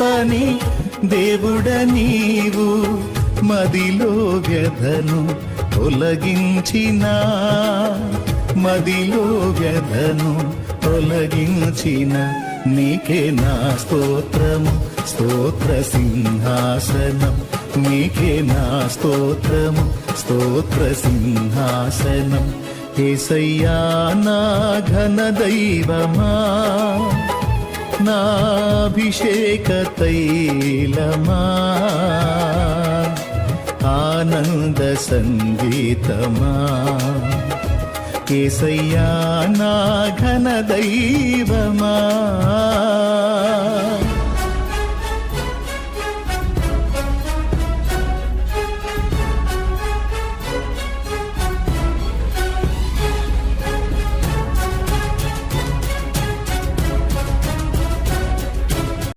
పని దేవుడ నీవు మదిలో వ్యధను తొలగించిన మదిలో వ్యధను తొలగించిన నీకే నా స్తోత్రము స్తోత్ర సింహాసనం నీకే నా స్తోత్రము స్తోత్ర సింహాసనం యేసయ్యా నా ఘన దైవమా నా అభిషేక తైలమా ఆనంద సంగీతమా యేసయ్యా నా ఘన దైవమా